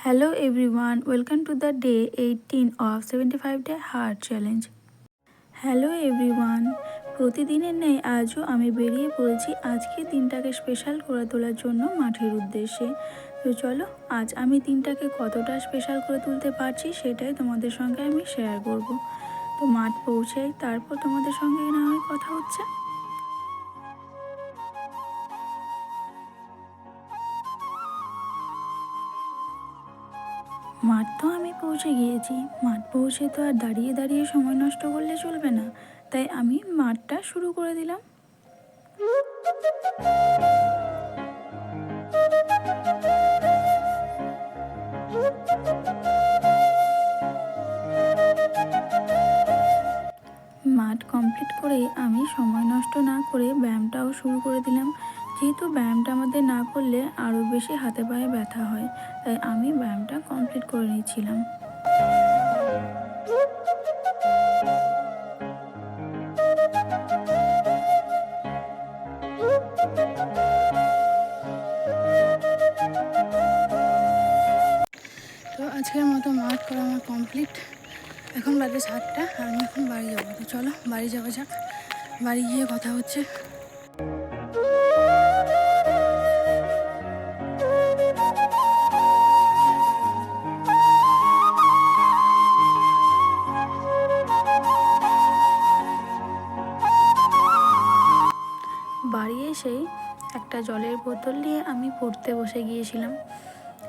Hello everyone, welcome to the day 18 of 75 day heart challenge. Hello everyone, প্রতিদিনের ন্যায় আজও আমি বেরিয়ে পড়েছি আজকে দিনটাকে স্পেশাল করে তোলার জন্য মাঠের উদ্দেশ্যে। তো চলো আজ আমি দিনটাকে কতটা স্পেশাল করে তুলতে পারছি সেটাই তোমাদের সঙ্গে আমি শেয়ার করব। তো মাঠ পৌঁছাই, তারপর তোমাদের সঙ্গে না হয় কথা হচ্ছে। মাঠ তো আমি পৌঁছে গিয়েছি, মাঠ পৌঁছে তো আর দাঁড়িয়ে দাঁড়িয়ে সময় নষ্ট করলে চলবে না, তাই আমি মাঠটা শুরু করে দিলাম। মাঠ কমপ্লিট করে আমি সময় নষ্ট না করে ব্যায়ামটাও শুরু করে দিলাম। যেহেতু ব্যায়ামটা আমাদের না করলে আরও বেশি হাতে পায়ে ব্যথা হয়, তাই আমি ব্যায়ামটা কমপ্লিট করে নিচ্ছিলাম। তো আজকের মতো মাঠ করা আমার কমপ্লিট। এখন বাজে 7টা আর আমি এখন বাড়ি যাবো। তো চলো বাড়ি যাওয়া যাক, বাড়ি গিয়ে কথা হচ্ছে। বাড়ি এসেই একটা জলের বোতল নিয়ে আমি পড়তে বসে গিয়েছিলাম।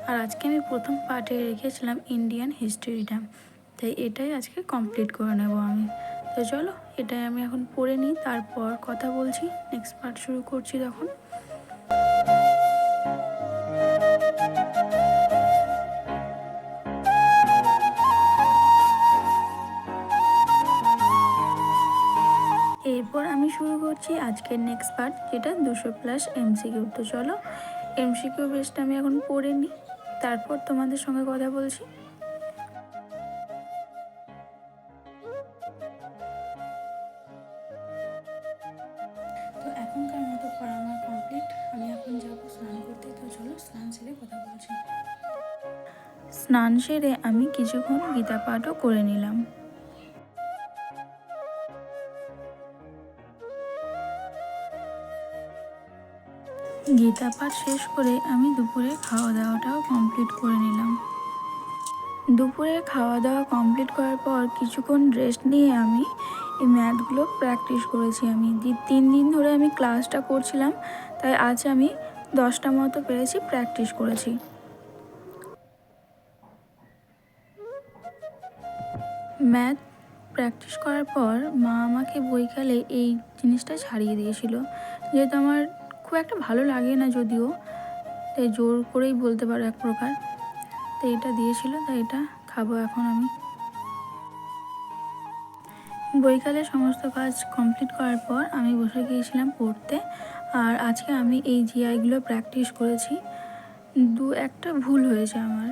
আর আজকে আমি প্রথম পার্টে রেখেছিলাম ইন্ডিয়ান হিস্ট্রিটা, তাই এটাই আজকে কমপ্লিট করে নেব আমি। তো চলো এটাই আমি এখন পড়ে নিই, তারপর কথা বলছি। নেক্সট পার্ট শুরু করছি তখন। এরপর আমি শুরু করছি আজকের নেক্সট পার্ট, যেটা 200+ MCQ। তো চলো MCQ বেসটা আমি এখন পড়ে নিই, তারপর তোমাদের সঙ্গে কথা বলছি। তো এখনকার মতো পড়া আমার কমপ্লিট, আমি এখন যাবো স্নান করতে। তো চলো স্নান সেরে কথা বলছি। স্নান সেরে আমি কিছুক্ষণ গীতা পাঠও করে নিলাম। গীতা পাঠ শেষ করে আমি দুপুরে খাওয়া দাওয়াটাও কমপ্লিট করে নিলাম। দুপুরে খাওয়া দাওয়া কমপ্লিট করার পর কিছুক্ষণ রেস্ট নিয়ে আমি এই ম্যাথগুলো প্র্যাকটিস করেছি। আমি 3 দিন ধরে আমি ক্লাসটা করছিলাম, তাই আজ আমি 10টা মতো পেরেছি, প্র্যাকটিস করেছি। ম্যাথ প্র্যাকটিস করার পর মা আমাকে বইকালে এই জিনিসটা ছাড়িয়ে দিয়েছিল, যেহেতু আমার খুব একটা ভালো লাগে না যদিও, তাই জোর করেই বলতে পারো এক প্রকার। তো এটা দিয়েছিল, তাই এটা খাবো এখন আমি। বইকালে সমস্ত কাজ কমপ্লিট করার পর আমি বসে গিয়েছিলাম পড়তে। আর আজকে আমি এই জিআইগুলো প্র্যাকটিস করেছি। 2-1টা ভুল হয়েছে আমার,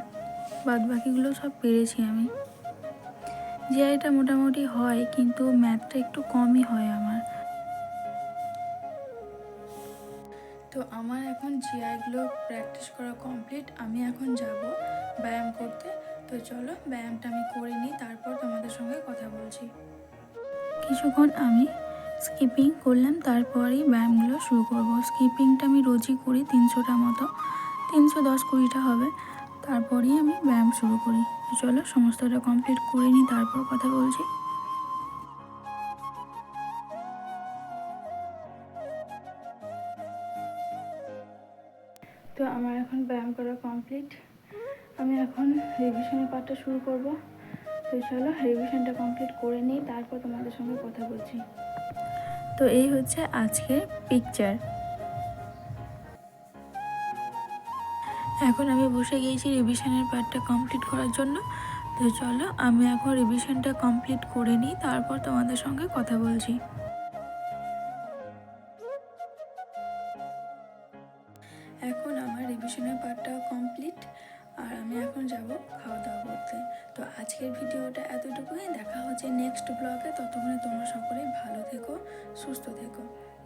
বাদ বাকিগুলো সব পেরেছি আমি। জিআইটা মোটামুটি হয়, কিন্তু ম্যাথটা একটু কমই হয় আমার। তো আমার এখন জিআইগুলো প্র্যাকটিস করা কমপ্লিট, আমি এখন যাব ব্যায়াম করতে। তো চলো ব্যায়ামটা আমি করে নিই, তারপর তোমাদের সঙ্গে কথা বলছি। কিছুক্ষণ আমি স্কিপিং করলাম, তারপরেই ব্যায়ামগুলো শুরু করব। স্কিপিংটা আমি রোজই করি 300টা মতো, 310-20টা হবে, তারপরেই আমি ব্যায়াম শুরু করি। তো চলো সমস্তটা কমপ্লিট করে নিই, তারপর কথা বলছি। তো আমার এখন ব্যায়াম করা কমপ্লিট, আমি এখন রিভিশনের পার্টটা শুরু করব। তো চলো রিভিশনটা কমপ্লিট করে নিই, তারপর তোমাদের সঙ্গে কথা বলছি। তো এই হচ্ছে আজকের পিকচার। এখন আমি বসে গিয়েছি রিভিশনের পার্টটা কমপ্লিট করার জন্য। তো চলো আমি এখন রিভিশনটা কমপ্লিট করে নিই, তারপর তোমাদের সঙ্গে কথা বলছি। এখন আমার রিভিশনের পার্টটাও কমপ্লিট, আর আমি এখন যাব খাওয়া দাওয়া করতে। তো আজকের ভিডিওটা এতটুকুই, দেখা হচ্ছে নেক্সট ব্লগে। ততক্ষণে তোমরা সকলেই ভালো থেকো, সুস্থ থেকো।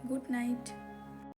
Good night.